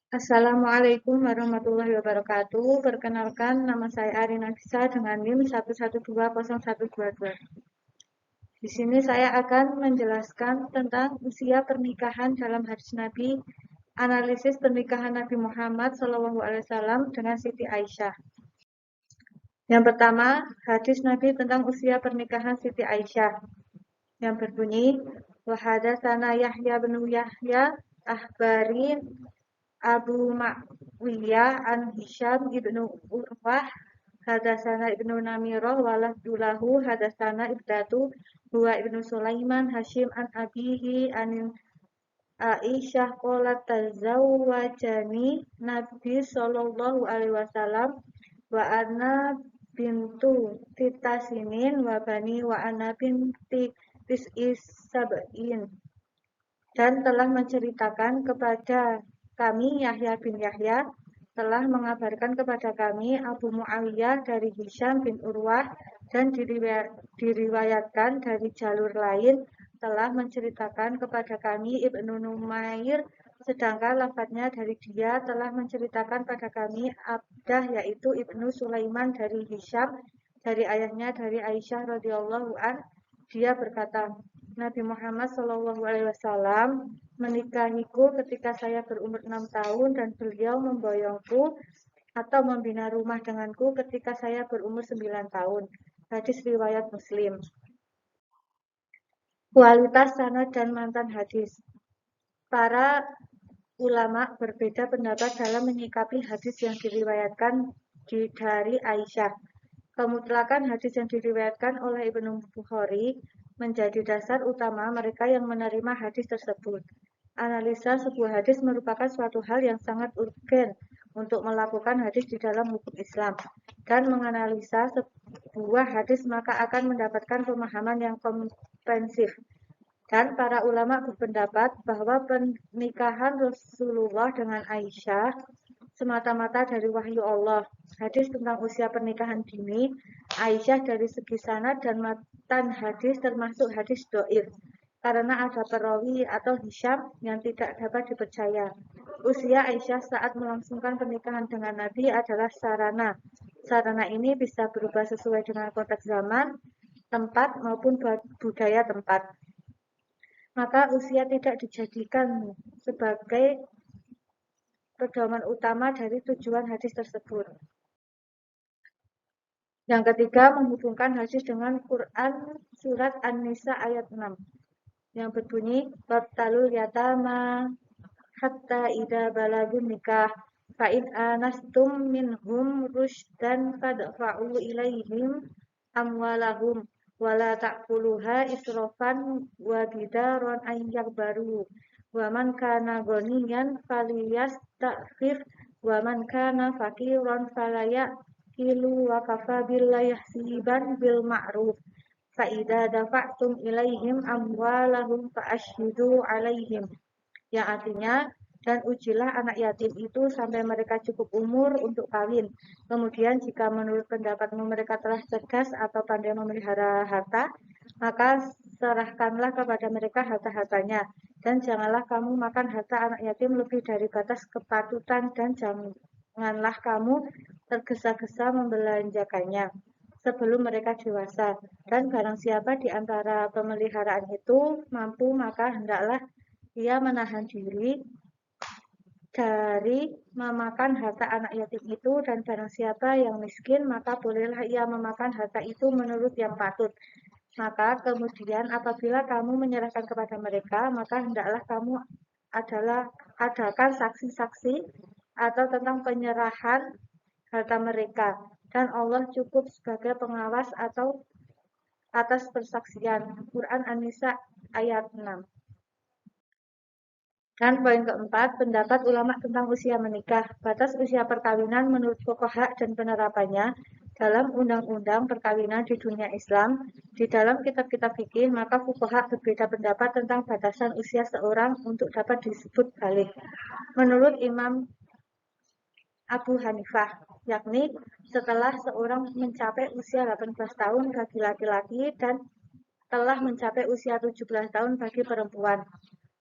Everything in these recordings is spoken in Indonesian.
Assalamualaikum warahmatullahi wabarakatuh. Perkenalkan, nama saya Arina Gisa dengan NIM 1120122. Di sini saya akan menjelaskan tentang usia pernikahan dalam hadis Nabi, analisis pernikahan Nabi Muhammad SAW dengan Siti Aisyah. Yang pertama, hadis Nabi tentang usia pernikahan Siti Aisyah yang berbunyi, wa hadatsana Yahya bin Yahya ahbari Abu Ma'wiyah an Hisham ibnu Urwah hadasana ibnu Namirah walahdulahu hadasana ibdatu huwa ibnu Sulaiman Hashim an abihi anin Aisyah qolat tazawwajani Nabi sallallahu alaihi wasallam wa ana bintu titasinin wa bani wa ana binti tis'is sab'in, dan telah menceritakan kepada kami Yahya bin Yahya telah mengabarkan kepada kami Abu Muawiyah dari Hisham bin Urwah, dan diriwayatkan dari jalur lain telah menceritakan kepada kami Ibnu Numair, sedangkan lafadznya dari dia telah menceritakan pada kami Abdah yaitu Ibnu Sulaiman dari Hisham dari ayahnya dari Aisyah radhiyallahu an, dia berkata, Nabi Muhammad SAW menikahiku ketika saya berumur 6 tahun dan beliau memboyongku atau membina rumah denganku ketika saya berumur 9 tahun. Hadis riwayat Muslim. Kualitas sanad dan mantan hadis. Para ulama berbeda pendapat dalam menyikapi hadis yang diriwayatkan dari Aisyah. Kemutlakan hadis yang diriwayatkan oleh Ibnu Bukhari menjadi dasar utama mereka yang menerima hadis tersebut. Analisa sebuah hadis merupakan suatu hal yang sangat urgen untuk melakukan hadis di dalam hukum Islam, dan menganalisa sebuah hadis maka akan mendapatkan pemahaman yang komprehensif. Dan para ulama berpendapat bahwa pernikahan Rasulullah dengan Aisyah semata-mata dari wahyu Allah. Hadis tentang usia pernikahan dini Aisyah dari segi sanad dan matan hadis termasuk hadis dhaif, karena ada perawi atau Hisham yang tidak dapat dipercaya. Usia Aisyah saat melangsungkan pernikahan dengan Nabi adalah sarana. Sarana ini bisa berubah sesuai dengan konteks zaman, tempat, maupun budaya tempat. Maka usia tidak dijadikan sebagai pedoman utama dari tujuan hadis tersebut. Yang ketiga, menghubungkan hadis dengan Quran surat An-Nisa ayat 6 yang berbunyi babtalul yatama hatta idza balagun nikah fa in anastum minhum rushdan fadfa'u ilaihim amwalahum wala ta'kuluha israfan wa bidaron an yakbaru wa man kana ghaniyan falyasta'fif wa man kana faqiran falayakilu wa kafa billahi hasiban bil ma'ruf fa idza dafa'tum ilaihim amwalahum fa asyhidu alaihim, yang artinya, dan ujilah anak yatim itu sampai mereka cukup umur untuk kawin. Kemudian jika menurut pendapatmu mereka telah cerdas atau pandai memelihara harta, maka serahkanlah kepada mereka harta-hartanya. Dan janganlah kamu makan harta anak yatim lebih dari batas kepatutan, dan janganlah kamu tergesa-gesa membelanjakannya sebelum mereka dewasa. Dan barang siapa di antara pemeliharaan itu mampu, maka hendaklah ia menahan diri dari memakan harta anak yatim itu, dan barang siapa yang miskin maka bolehlah ia memakan harta itu menurut yang patut. Maka kemudian apabila kamu menyerahkan kepada mereka, maka hendaklah kamu adakan saksi-saksi atau tentang penyerahan harta mereka, dan Allah cukup sebagai pengawas atau atas persaksian. Quran An-Nisa ayat 6. Dan poin keempat, pendapat ulama tentang usia menikah. Batas usia perkawinan menurut fuqaha dan penerapannya dalam undang-undang perkawinan di dunia Islam, di dalam kitab-kitab fikih, maka fuqaha berbeda pendapat tentang batasan usia seorang untuk dapat disebut baligh. Menurut Imam Abu Hanifah, yakni setelah seorang mencapai usia 18 tahun bagi laki-laki dan telah mencapai usia 17 tahun bagi perempuan.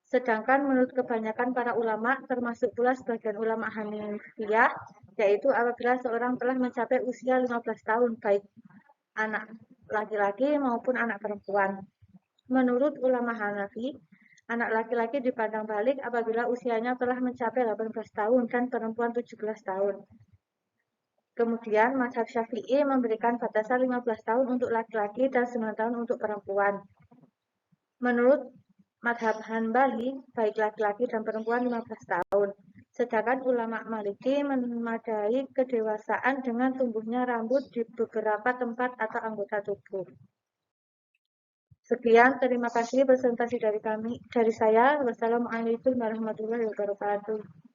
Sedangkan menurut kebanyakan para ulama, termasuk pula sebagian ulama Hanifiyah, yaitu apabila seorang telah mencapai usia 15 tahun, baik anak laki-laki maupun anak perempuan. Menurut ulama Hanafi, anak laki-laki dipandang balik apabila usianya telah mencapai 18 tahun dan perempuan 17 tahun. Kemudian mazhab Syafi'i memberikan batasan 15 tahun untuk laki-laki dan 9 tahun untuk perempuan. Menurut mazhab Hanbali, baik laki-laki dan perempuan 15 tahun. Sedangkan ulama Maliki memadai kedewasaan dengan tumbuhnya rambut di beberapa tempat atau anggota tubuh. Sekian, terima kasih presentasi dari saya. Wassalamualaikum warahmatullahi wabarakatuh.